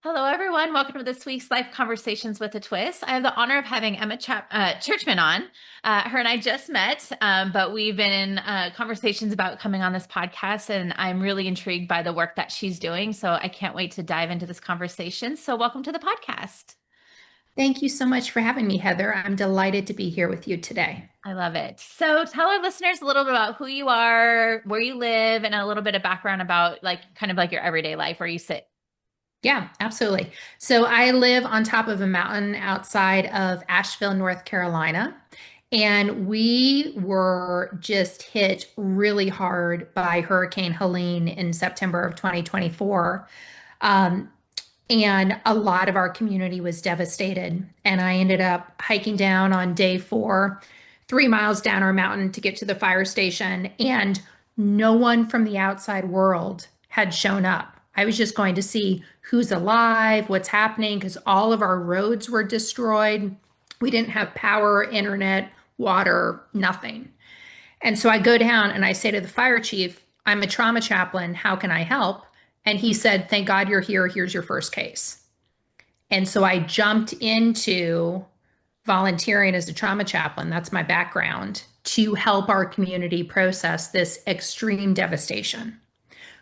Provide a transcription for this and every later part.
Hello, everyone. Welcome to this week's Life Conversations with a Twist. I have the honor of having Emma Churchman on. Her and I just met, but we've been in conversations about coming on this podcast, and I'm really intrigued by the work that she's doing. So I can't wait to dive into this conversation. So welcome to the podcast. Thank you so much for having me, Heather. I'm delighted to be here with you today. I love it. So tell our listeners a little bit about who you are, where you live, and a little bit of background about kind of like your everyday life, where you sit. Yeah, absolutely. So I live on top of a mountain outside of Asheville, North Carolina, and we were just hit really hard by Hurricane Helene in September of 2024. Um, and a lot of our community was devastated. And I ended up hiking down on day 4, 3 miles down our mountain to get to the fire station. And no one from the outside world had shown up. I was just going to see who's alive, what's happening, because all of our roads were destroyed. We didn't have power, internet, water, nothing. And so I go down and I say to the fire chief, I'm a trauma chaplain. How can I help? And he said, thank God you're here. Here's your first case. And so I jumped into volunteering as a trauma chaplain. That's my background, to help our community process this extreme devastation,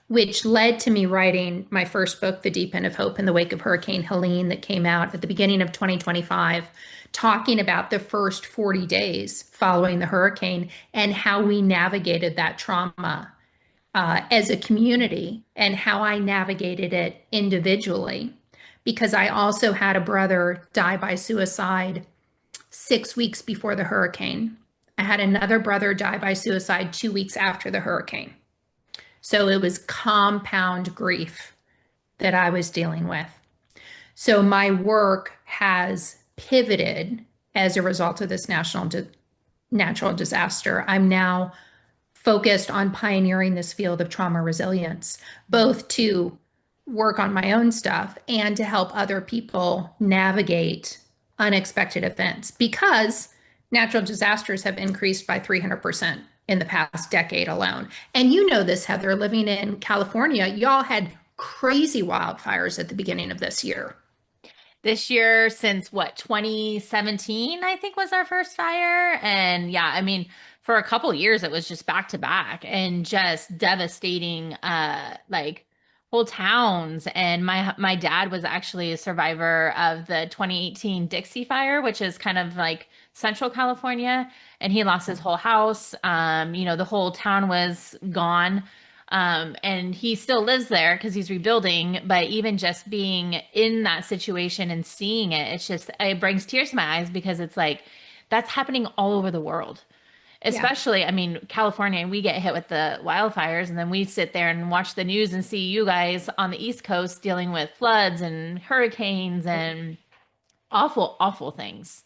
which led to me writing my first book, The Deep End of Hope in the Wake of Hurricane Helene, that came out at the beginning of 2025, talking about the first 40 days following the hurricane and how we navigated that trauma as a community and how I navigated it individually. Because I also had a brother die by suicide 6 weeks before the hurricane. I had another brother die by suicide 2 weeks after the hurricane. So it was compound grief that I was dealing with. So my work has pivoted as a result of this natural disaster. I'm now focused on pioneering this field of trauma resilience, both to work on my own stuff and to help other people navigate unexpected events, because natural disasters have increased by 300% in the past decade alone. And you know this, Heather, living in California, y'all had crazy wildfires at the beginning of this year. This year, since what, 2017, I think was our first fire. And yeah, I mean, for a couple years, it was just back to back and just devastating, like whole towns. And my dad was actually a survivor of the 2018 Dixie Fire, which is kind of like Central California, and he lost his whole house. The whole town was gone. And he still lives there because he's rebuilding. But even just being in that situation and seeing it, it brings tears to my eyes, because it's like that's happening all over the world. Yeah. Especially, I mean, California, we get hit with the wildfires, and then we sit there and watch the news and see you guys on the East Coast dealing with floods and hurricanes and awful, awful things.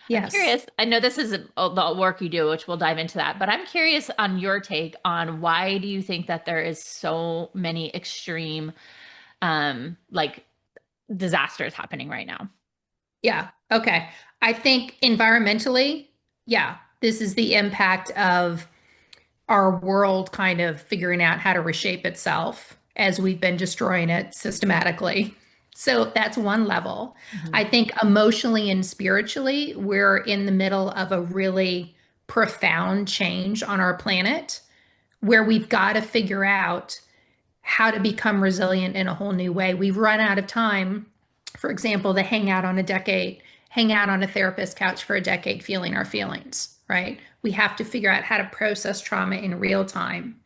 I'm Yes. curious. I know this is the work you do, which we'll dive into that, but I'm curious on your take on why do you think that there is so many extreme, like disasters happening right now? Yeah. Okay. I think environmentally, yeah, this is the impact of our world kind of figuring out how to reshape itself as we've been destroying it systematically. So that's one level. Mhm. I think emotionally and spiritually, we're in the middle of a really profound change on our planet where we've got to figure out how to become resilient in a whole new way. We've run out of time, for example, to hang out on a therapist couch for a decade feeling our feelings, right? We have to figure out how to process trauma in real time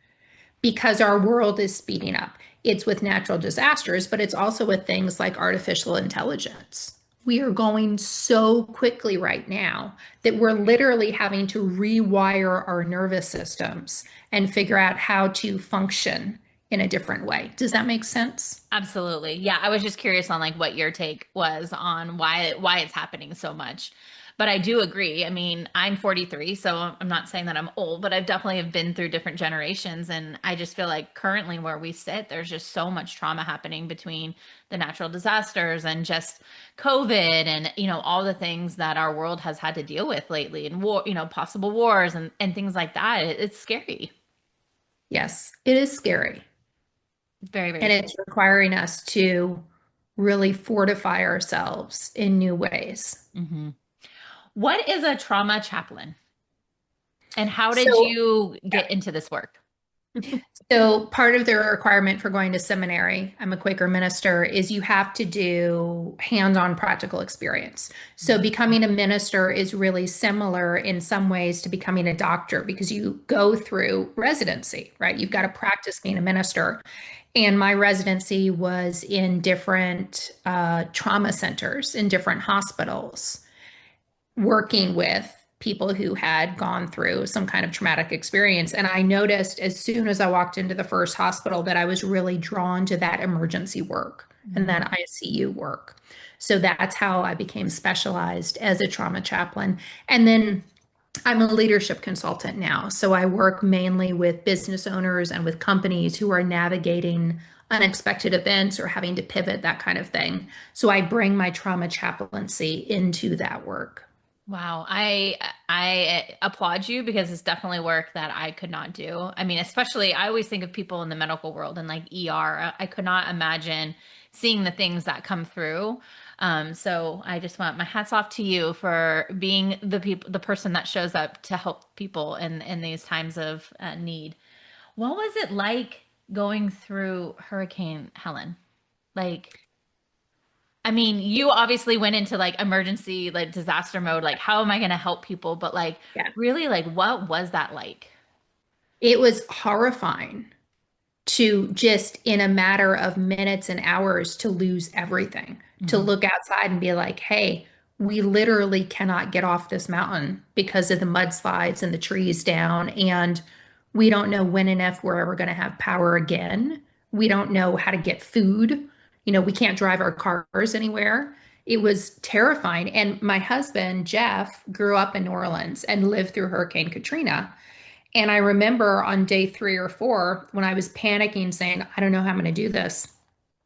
because our world is speeding up. It's with natural disasters, but it's also with things like artificial intelligence. We are going so quickly right now that we're literally having to rewire our nervous systems and figure out how to function in a different way. Does that make sense? Absolutely. Yeah, I was just curious on like what your take was on why it's happening so much. But I do agree. I mean, I'm 43, so I'm not saying that I'm old, but I've definitely have been through different generations, and I just feel like currently where we sit, there's just so much trauma happening between the natural disasters and just COVID and all the things that our world has had to deal with lately, and war, possible wars and things like that. It's scary. Yes, it is scary. Very, very And scary. it's requiring us to really fortify ourselves in new ways. Hmm. What is a trauma chaplain? And how did So, you yeah. get into this work? So part of the requirement for going to seminary, I'm a Quaker minister, is you have to do hands-on practical experience. So becoming a minister is really similar in some ways to becoming a doctor because you go through residency, right? You've got to practice being a minister. And my residency was in different trauma centers, in different hospitals, working with people who had gone through some kind of traumatic experience. And I noticed as soon as I walked into the first hospital that I was really drawn to that emergency work and Mhm. that ICU work. So that's how I became specialized as a trauma chaplain. And then I'm a leadership consultant now. So I work mainly with business owners and with companies who are navigating unexpected events or having to pivot, that kind of thing. So I bring my trauma chaplaincy into that work. Wow, I applaud you because it's definitely work that I could not do. I mean, especially I always think of people in the medical world and like ER. I could not imagine seeing the things that come through. So I just want my hats off to you for being the person that shows up to help people in these times of need. What was it like going through Hurricane Helen? Like, I mean, you obviously went into like emergency, like disaster mode, like how am I going to help people? But like Yeah. really, like what was that like? It was horrifying to just in a matter of minutes and hours to lose everything, to Hmm. look outside and be like, hey, we literally cannot get off this mountain because of the mudslides and the trees down. And we don't know when and if we're ever going to have power again. We don't know how to get food. We can't drive our cars anywhere. It was terrifying. And my husband, Jeff, grew up in New Orleans and lived through Hurricane Katrina. And I remember on day 3 or 4, when I was panicking, saying, I don't know how I'm going to do this,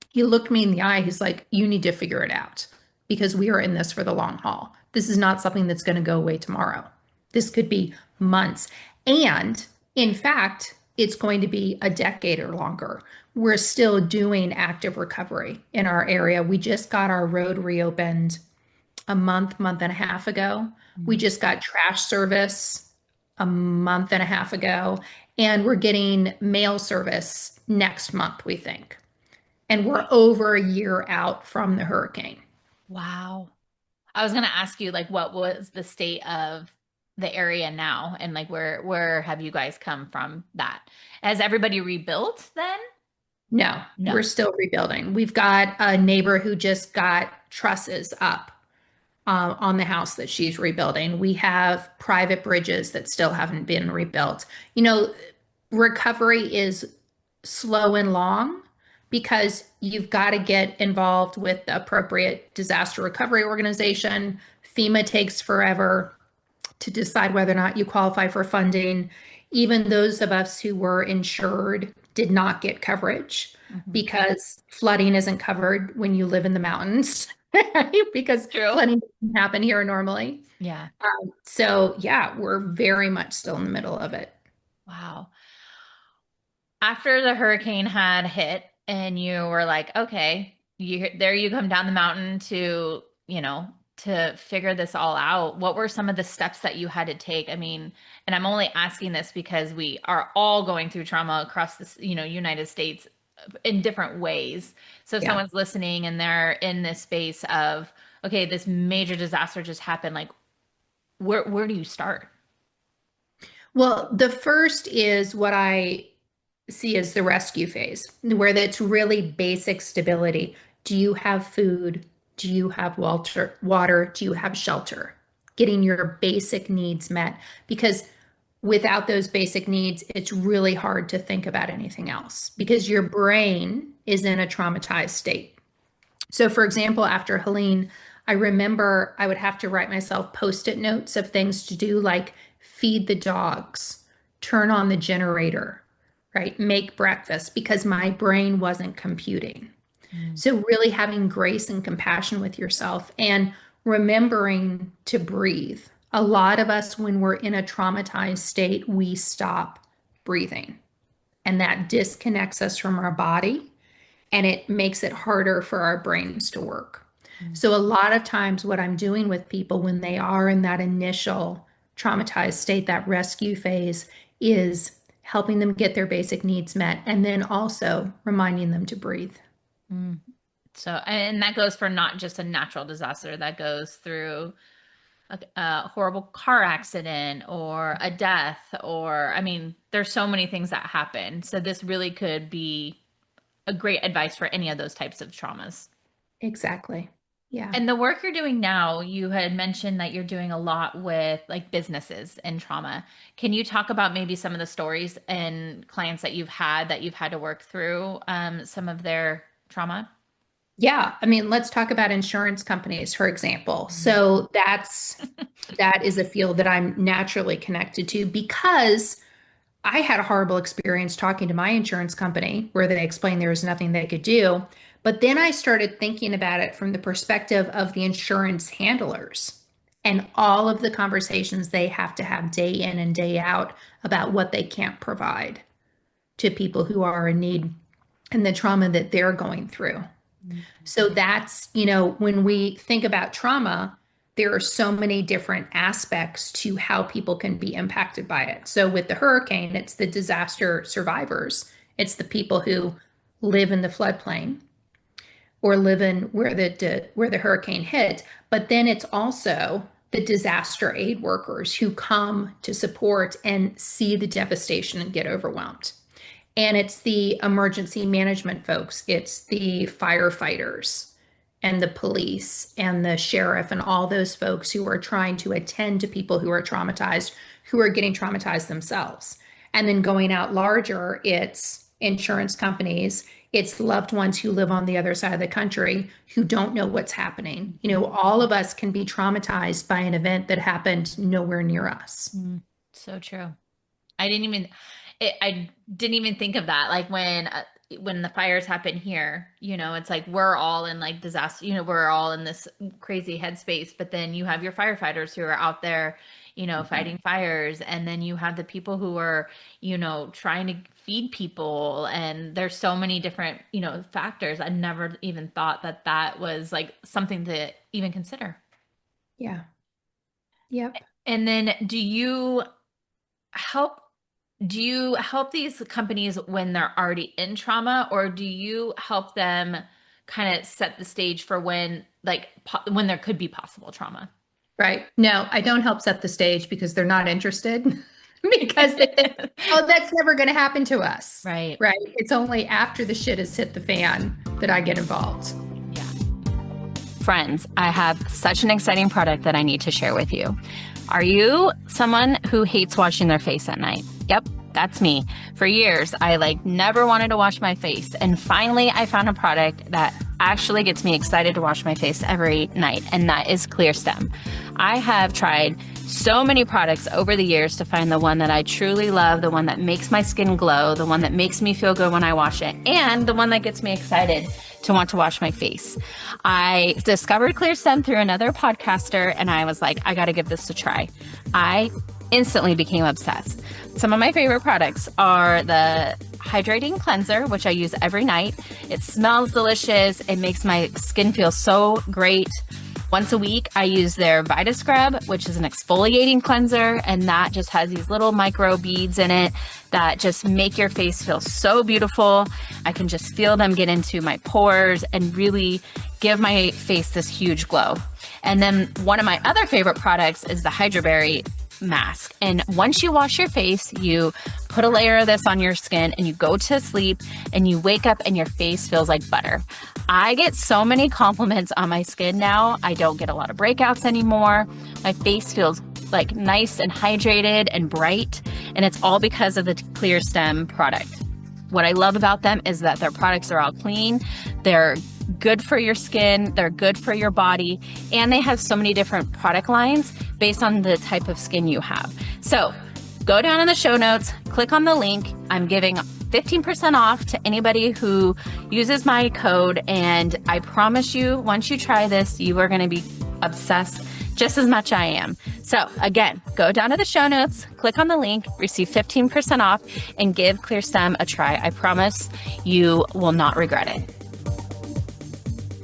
he looked me in the eye. He's like, you need to figure it out because we are in this for the long haul. This is not something that's going to go away tomorrow. This could be months. And in fact, it's going to be a decade or longer. We're still doing active recovery in our area. We just got our road reopened a month and a half ago. We Mhm. just got trash service a month and a half ago, and we're getting mail service next month, we think. And we're over a year out from the hurricane. Wow. I was going to ask you like what was the state of the area now and like where have you guys come from that? Has everybody rebuilt then? No, we're No. still rebuilding. We've got a neighbor who just got trusses up on the house that she's rebuilding. We have private bridges that still haven't been rebuilt. You know, recovery is slow and long because you've got to get involved with the appropriate disaster recovery organization. FEMA takes forever to decide whether or not you qualify for funding. Even those of us who were insured did not get coverage Mhm. because flooding isn't covered when you live in the mountains, because True. flooding doesn't happen here normally. Yeah. So, yeah, we're very much still in the middle of it. Wow. After the hurricane had hit and you were like, okay, there you come down the mountain to, to figure this all out. What were some of the steps that you had to take? I mean, and I'm only asking this because we are all going through trauma across this, United States in different ways. So if Yeah. someone's listening and they're in this space of, okay, this major disaster just happened, like where do you start? Well, the first is what I see as the rescue phase, where that's really basic stability. Do you have food? Do you have water? Do you have shelter? Getting your basic needs met. Because without those basic needs, it's really hard to think about anything else because your brain is in a traumatized state. So, for example, after Helene, I remember I would have to write myself post-it notes of things to do, like feed the dogs, turn on the generator, right? Make breakfast because my brain wasn't computing. Mm. So, really having grace and compassion with yourself and remembering to breathe. A lot of us, when we're in a traumatized state, we stop breathing. and that disconnects us from our body and it makes it harder for our brains to work. Mm. So, a lot of times, what I'm doing with people when they are in that initial traumatized state, that rescue phase, is helping them get their basic needs met and then also reminding them to breathe. Mm. So, and that goes for not just a natural disaster, that goes through a horrible car accident or a death, or, I mean, there's so many things that happen. So, this really could be a great advice for any of those types of traumas. Exactly. Yeah. And the work you're doing now, you had mentioned that you're doing a lot with like businesses and trauma. Can you talk about maybe some of the stories and clients that you've had to work through some of their trauma? Yeah. I mean, let's talk about insurance companies, for example. Mm. So that is a field that I'm naturally connected to because I had a horrible experience talking to my insurance company where they explained there was nothing they could do. But then I started thinking about it from the perspective of the insurance handlers and all of the conversations they have to have day in and day out about what they can't provide to people who are in need and the trauma that they're going through. Mm. So that's, when we think about trauma, there are so many different aspects to how people can be impacted by it. So with the hurricane, it's the disaster survivors, it's the people who live in the floodplain or live in where the hurricane hit, but then it's also the disaster aid workers who come to support and see the devastation and get overwhelmed. And it's the emergency management folks, it's the firefighters and the police and the sheriff and all those folks who are trying to attend to people who are traumatized, who are getting traumatized themselves. And then going out larger, it's insurance companies, it's loved ones who live on the other side of the country who don't know what's happening. All of us can be traumatized by an event that happened nowhere near us. Mm. So true. I didn't even I didn't even think of that. Like when the fires happen here, it's like we're all in like disaster, we're all in this crazy headspace, but then you have your firefighters who are out there, fighting fires, and then you have the people who are, trying to feed people, and there's so many different, factors. I never even thought that that was like something to even consider. Yeah. Yep. And then help do you help these companies when they're already in trauma, or do you help them kind of set the stage for when when there could be possible trauma? Right. No, I don't help set the stage because they're not interested because they think, oh, that's never going to happen to us. Right. Right. It's only after the shit has hit the fan that I get involved. Yeah. Friends, I have such an exciting product that I need to share with you. Are you someone who hates washing their face at night? Yep, that's me. For years, I never wanted to wash my face. And finally, I found a product that actually gets me excited to wash my face every night, and that is Clear Stem. I have tried so many products over the years to find the one that I truly love, the one that makes my skin glow, the one that makes me feel good when I wash it, and the one that gets me excited to want to wash my face. I discovered Clear Stem through another podcaster, and I was like, I got to give this a try. I instantly became obsessed. Some of my favorite products are the hydrating cleanser, which I use every night. It smells delicious. It makes my skin feel so great. Once a week, I use their Vita Scrub, which is an exfoliating cleanser, and that just has these little micro beads in it that just make your face feel so beautiful. I can just feel them get into my pores and really give my face this huge glow. And then one of my other favorite products is the Hydra Berry mask. And once you wash your face, you put a layer of this on your skin and you go to sleep and you wake up and your face feels like butter. I get so many compliments on my skin now. I don't get a lot of breakouts anymore. My face feels like nice and hydrated and bright, and it's all because of the Clear Stem product. What I love about them is that their products are all clean. They're good for your skin, they're good for your body, and they have so many different product lines based on the type of skin you have. So go down in the show notes, click on the link. I'm giving 15% off to anybody who uses my code, and I promise you, once you try this, you are going to be obsessed. just as much I am. So again, go down to the show notes, click on the link, receive 15% off, and give ClearStem a try. I promise you will not regret it.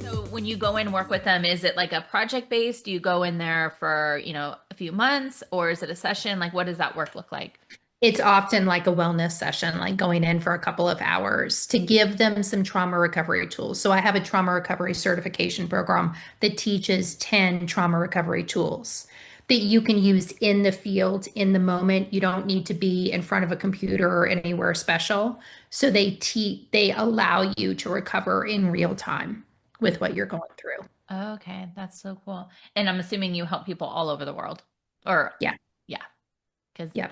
So when you go and work with them, is it like a project based? Do you go in there for, a few months, or is it a session? Like, what does that work look like? It's often like a wellness session, like going in for a couple of hours to give them some trauma recovery tools. So I have a trauma recovery certification program that teaches 10 trauma recovery tools that you can use in the field in the moment. You don't need to be in front of a computer or anywhere special. So they allow you to recover in real time with what you're going through. Okay, that's so cool. And I'm assuming you help people all over the world. Or Yeah. yeah, because Yeah.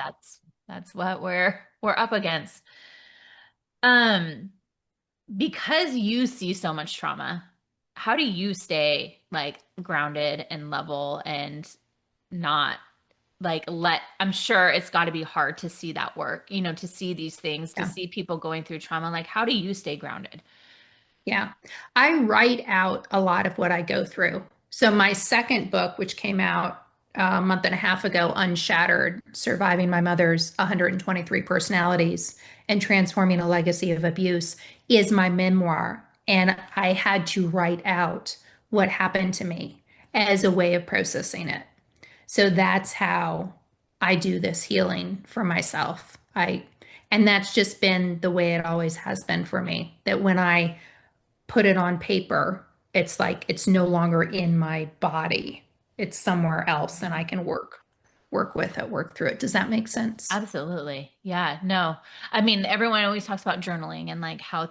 that's what we're up against. Um, because you see so much trauma, how do you stay like grounded and level and not like I'm sure it's got to be hard to see that work, to see these things, to Yeah. see people going through trauma. Like, how do you stay grounded? Yeah. I write out a lot of what I go through. So my second book, which came out a month and a half ago, Unshattered, Surviving My Mother's 123 Personalities and Transforming a Legacy of Abuse, is my memoir. And I had to write out what happened to me as a way of processing it. So that's how I do this healing for myself. And that's just been the way it always has been for me. That when I put it on paper, it's like it's no longer in my body. It's somewhere else and I can work with it, work through it. Does that make sense? Absolutely. Yeah, no. I mean, everyone always talks about journaling and like how,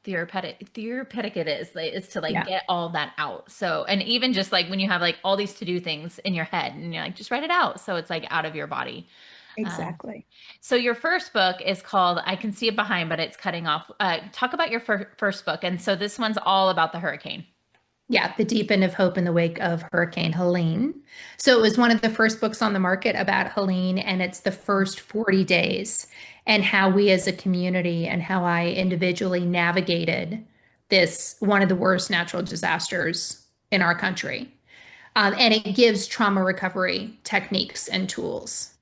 therapeutic it is. Like it's to like Yeah, get all that out. So, and even just like when you have like all these to do things in your head and you're like, just write it out. So it's like out of your body. Um, exactly. so your first book is called I Can See It Behind, but it's cutting off. Talk about your first book. And so this one's all about the hurricane. Yeah, The Deep End of Hope in the Wake of Hurricane Helene. So it was one of the first books on the market about Helene, and it's the first 40 days and how we as a community and how I individually navigated this one of the worst natural disasters in our country. And it gives trauma recovery techniques and tools.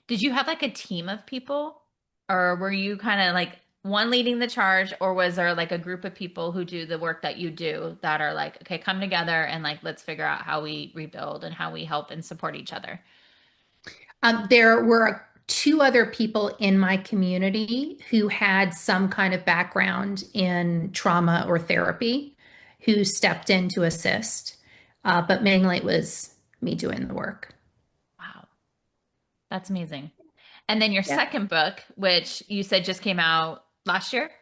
Did you have like a team of people, or were you kind of like one leading the charge, or was there like a group of people who do the work that you do that are like, okay, come together and like let's figure out how we rebuild and how we help and support each other? There were two other people in my community who had some kind of background in trauma or therapy who stepped in to assist. But mainly it was me doing the work. Wow, that's amazing. And then your Yeah. second book, which you said just came out last year.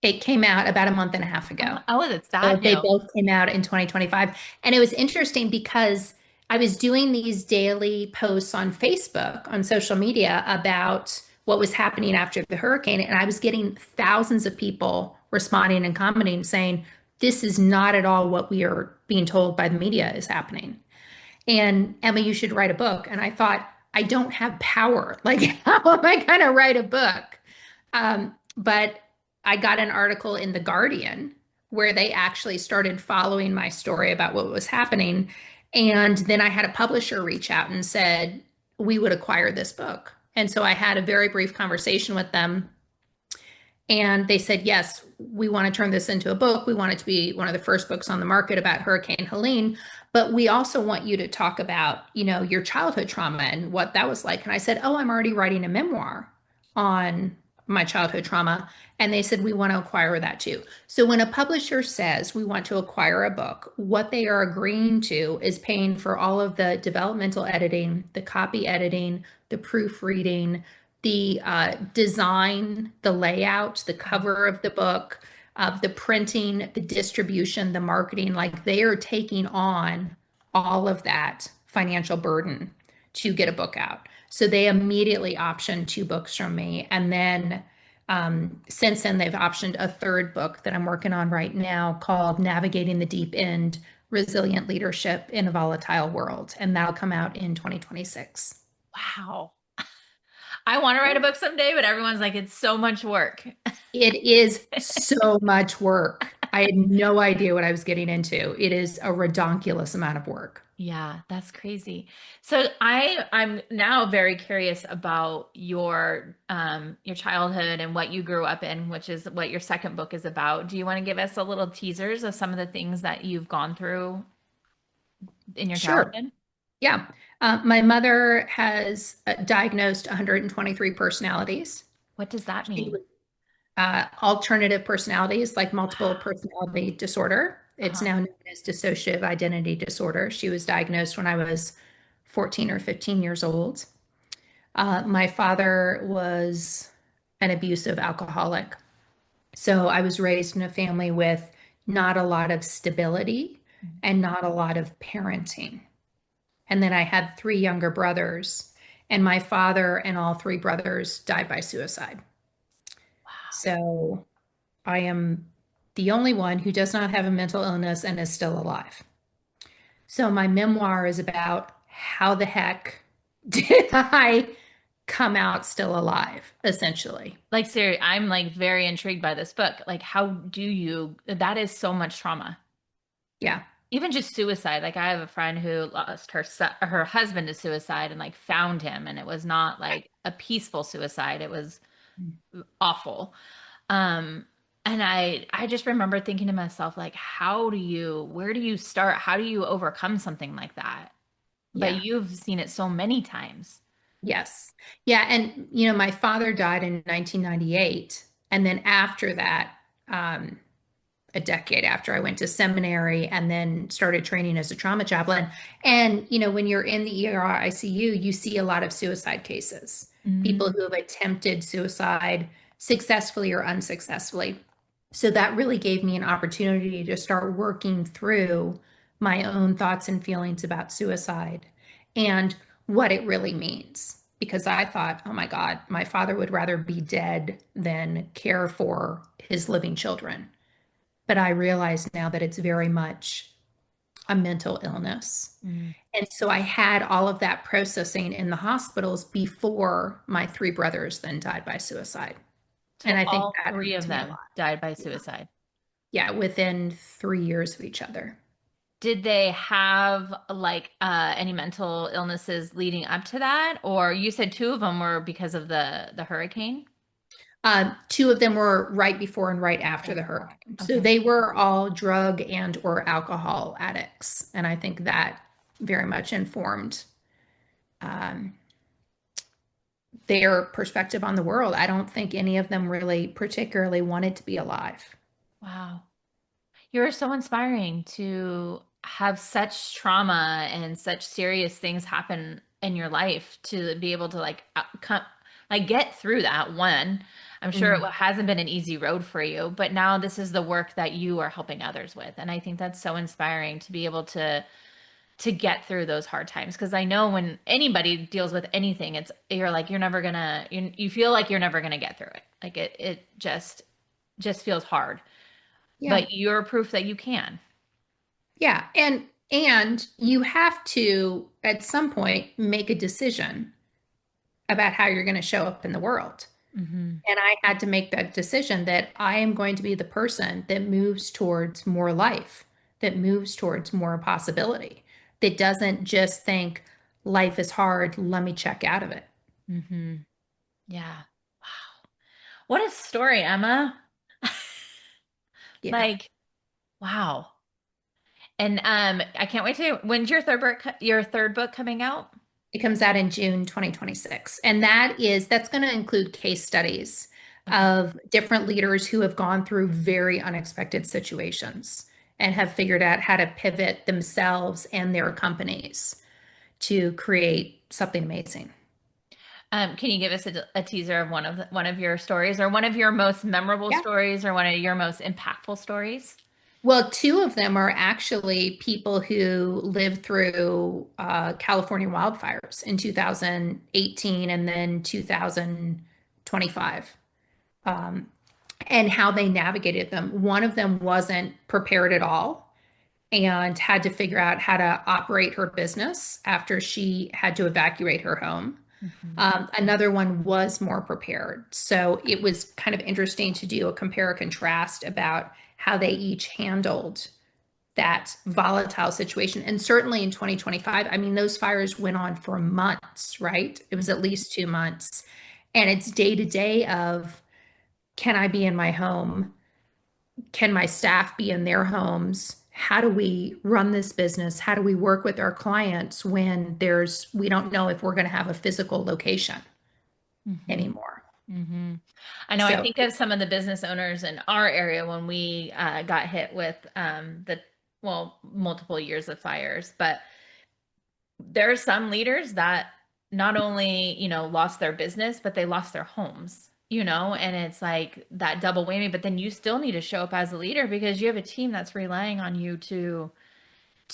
It came out about a month and a half Oh, ago. oh, it's So that they new. both came out in 2025. And it was interesting because I was doing these daily posts on Facebook, on social media about what was happening after the hurricane. And I was getting thousands of people responding and commenting saying, this is not at all what we are being told by the media is happening. And Emma, you should write a book. And I thought, I don't have power. Like, how am I going to write a book? But I got an article in The Guardian where they actually started following my story about what was happening. And then I had a publisher reach out and said, we would acquire this book. And so I had a very brief conversation with them and they said, yes, we want to turn this into a book. We want it to be one of the first books on the market about Hurricane Helene. But we also want you to talk about, your childhood trauma and what that was like. And I said, oh, I'm already writing a memoir on my childhood trauma. And they said, we want to acquire that too. So when a publisher says we want to acquire a book, what they are agreeing to is paying for all of the developmental editing, the copy editing, the proofreading, the design, the layout, the cover of the book, the printing, the distribution, the marketing, like they are taking on all of that financial burden to get a book out. So they immediately optioned two books from me. And then since then, they've optioned a third book that I'm working on right now called Navigating the Deep End Resilient Leadership in a Volatile World. And that'll come out in 2026. Wow. I want to write a book someday, but everyone's like, it's so much work. It is so much work. I had no idea what I was getting into. It is a redonkulous amount of work. Yeah, that's crazy. So I'm now very curious about your childhood and what you grew up in, which is what your second book is about. Do you want to give us a little teasers of some of the things that you've gone through in your Sure. childhood? Yeah. My mother has diagnosed 123 personalities. What does that She mean? was alternative personalities, like multiple personality disorder. It's Uh-huh. now known as dissociative identity disorder. She was diagnosed when I was 14 or 15 years old. My father was an abusive alcoholic. So I was raised in a family with not a lot of stability and not a lot of parenting. And then I had three younger brothers, and my father and all three brothers died by suicide. Wow. So I am the only one who does not have a mental illness and is still alive. So my memoir is about how the heck did I come out still alive, essentially. Like, seriously, I'm like very intrigued by this book. Like, how do you, that is so much trauma. Yeah. Even just suicide. Like, I have a friend who lost her husband to suicide and like found him, and it was not like a peaceful suicide. It was awful. Um, and I just remember thinking to myself, like, where do you start? How do you overcome something like that? But Yeah. you've seen it so many times. Yes. Yeah. And, my father died in 1998. And then after that, um, a decade after I went to seminary and then started training as a trauma chaplain. And, when you're in the ER ICU, you see a lot of suicide cases, people Mm, who have attempted suicide successfully or unsuccessfully. So that really gave me an opportunity to start working through my own thoughts and feelings about suicide and what it really means. Because I thought, oh my God, my father would rather be dead than care for his living children. But I realize now that it's very much a mental illness. mm. And so I had all of that processing in the hospitals before my three brothers then died by suicide. And So I think all that three helped of me a them lot. died by Yeah. suicide. Yeah, within 3 years of each other. Did they have like any mental illnesses leading up to that? Or you said two of them were because of the hurricane? Two of them were right before and right after the After. hurricane. So Okay. they were all drug and or alcohol addicts. And I think that very much informed um, their perspective on the world. I don't think any of them really particularly wanted to be alive. Wow. You're so inspiring to have such trauma and such serious things happen in your life to be able to like like get through that one. I'm sure it Mm. hasn't been an easy road for you, but now this is the work that you are helping others with. And I think that's so inspiring to be able to get through those hard times because I know when anybody deals with anything, it's you're like you're never gonna you feel like you're never gonna get through it. Like it just feels hard. Yeah. But you're proof that you can. Yeah. And you have to at some point make a decision about how you're going to show up in the world. Hmm. And I had to make that decision that I am going to be the person that moves towards more life, that moves towards more possibility, that doesn't just think life is hard, let me check out of it. Hmm. Yeah. Wow. What a story, Emma. Yeah. Like, wow. And I can't wait to when's your third book coming out? It comes out in June 2026. And that's going to include case studies Okay. of different leaders who have gone through very unexpected situations and have figured out how to pivot themselves and their companies to create something amazing. Can you give us a teaser of one of your stories or one of your most memorable Yeah. stories or one of your most impactful stories? Well, two of them are actually people who lived through California wildfires in 2018 and then 2025. Um, and how they navigated them. One of them wasn't prepared at all and had to figure out how to operate her business after she had to evacuate her home. Hmm. Another one was more prepared. So it was kind of interesting to do a compare and contrast about how they each handled that volatile situation. And certainly in 2025, I mean, those fires went on for months, right? It was at least 2 months. And it's day to day of, can I be in my home? Can my staff be in their homes? How do we run this business? How do we work with our clients when we don't know if we're going to have a physical location Mm-hmm. anymore? Mm-hmm. I know. I So, think of some of the business owners in our area when we got hit with multiple years of fires, but there are some leaders that not only, lost their business, but they lost their homes, and it's like that double whammy, but then you still need to show up as a leader because you have a team that's relying on you to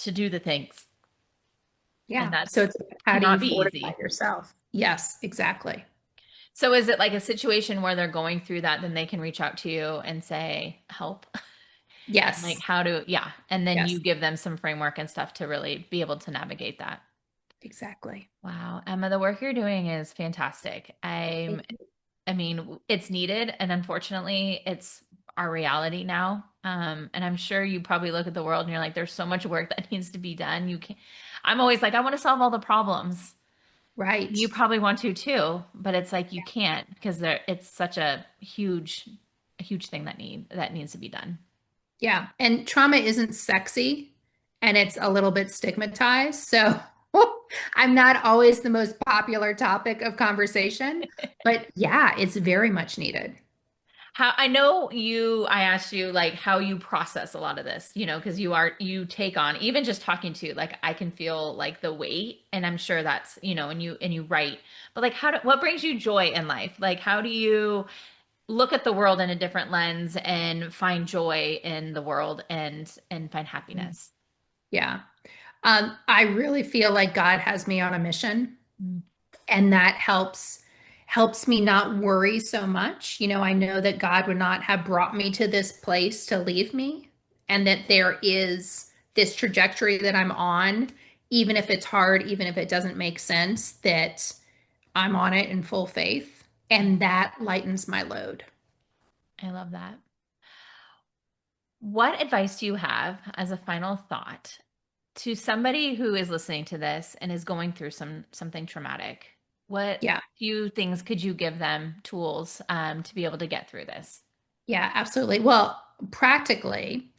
do the things. And yeah. So that's it's how do you cannot be fortify easy. yourself? Yes, exactly. So is it like a situation where they're going through that, then they can reach out to you and say, help? Like Yes. how to, yeah. And then you Yes, give them some framework and stuff to really be able to navigate that. exactly. Wow, Emma, the work you're doing is fantastic. Thank you. I mean, it's needed, and unfortunately, it's our reality now. And I'm sure you probably look at the world and you're like, there's so much work that needs to be done. You can't, I'm always like, I want to solve all the problems. Right. You probably want to too, but it's like you can't because it's such a huge thing that needs to be done. Yeah. And trauma isn't sexy and it's a little bit stigmatized. So I'm not always the most popular topic of conversation, but yeah, it's very much needed. How I know I asked you like how you process a lot of this, because you take on even just talking to you, like I can feel like the weight and I'm sure that's, and you write, but like what brings you joy in life? Like how do you look at the world in a different lens and find joy in the world and find happiness? Yeah. I really feel like God has me on a mission, Mm. and that helps me not worry so much. I know that God would not have brought me to this place to leave me, and that there is this trajectory that I'm on, even if it's hard, even if it doesn't make sense, that I'm on it in full faith, and that lightens my load. I love that. What advice do you have as a final thought to somebody who is listening to this and is going through something traumatic? What Yeah. few things could you give them tools to be able to get through this? Yeah, absolutely. Well, practically,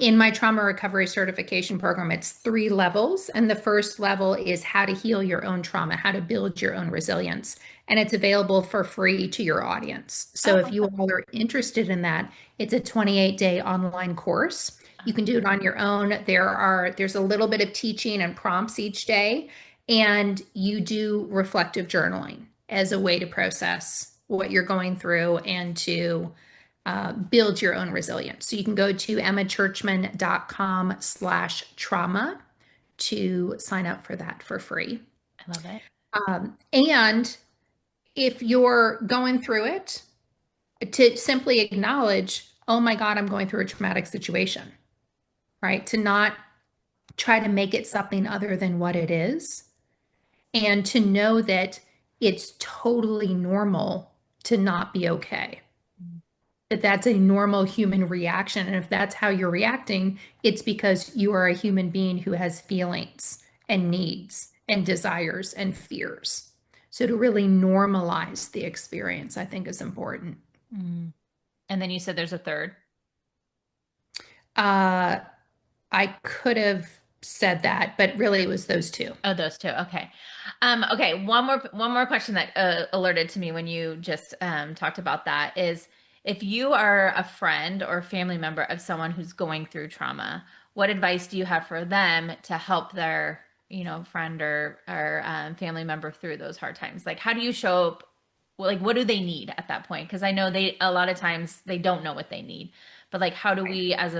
in my trauma recovery certification program, it's 3 levels. And the first level is how to heal your own trauma, how to build your own resilience. And it's available for free to your audience. So Oh, if you awesome. all are interested in that, it's a 28-day online course. You can do it on your own. There's a little bit of teaching and prompts each day, and you do reflective journaling as a way to process what you're going through and to build your own resilience. So you can go to emmachurchman.com/trauma to sign up for that for free. I love it. And if you're going through it, to simply acknowledge, oh my God, I'm going through a traumatic situation, right? To not try to make it something other than what it is, and to know that it's totally normal to not be okay. That that's a normal human reaction. And if that's how you're reacting, it's because you are a human being who has feelings and needs and desires and fears. So to really normalize the experience, I think is important. Mm. And then you said there's a third. Uh, I could have said that, but really it was those two. Oh, those two. Okay. Okay. One more question that alerted to me when you just talked about that is if you are a friend or family member of someone who's going through trauma, what advice do you have for them to help their, friend or family member through those hard times? Like, how do you show up? Well, like, what do they need at that point? Because I know a lot of times they don't know what they need, but like, how do we, as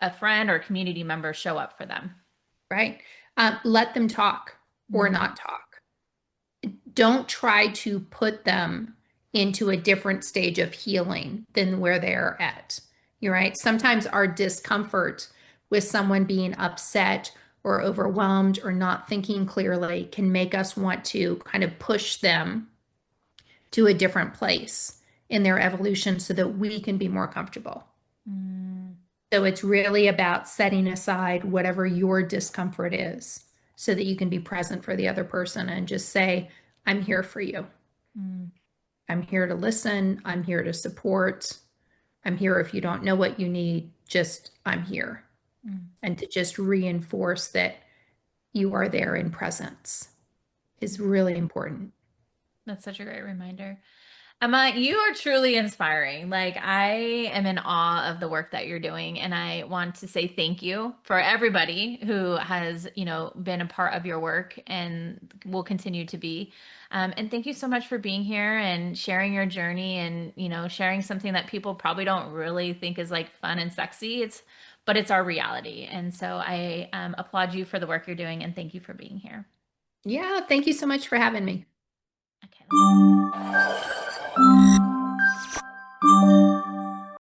a friend or community member, show up for them? Right? Let them talk or Mm. not talk. Don't try to put them into a different stage of healing than where they're at. You're right. Sometimes our discomfort with someone being upset or overwhelmed or not thinking clearly can make us want to kind of push them to a different place in their evolution so that we can be more comfortable. Mm. So it's really about setting aside whatever your discomfort is so that you can be present for the other person and just say, I'm here for you. Mm, I'm here to listen. I'm here to support. I'm here if you don't know what you need, just I'm here. mm. And to just reinforce that you are there in presence is really important. That's such a great reminder. Emma, you are truly inspiring. Like, I am in awe of the work that you're doing, and I want to say thank you for everybody who has, been a part of your work and will continue to be. And thank you so much for being here and sharing your journey and, sharing something that people probably don't really think is like fun and sexy. But it's our reality. And so I applaud you for the work you're doing, and thank you for being here. Yeah, thank you so much for having me. Okay.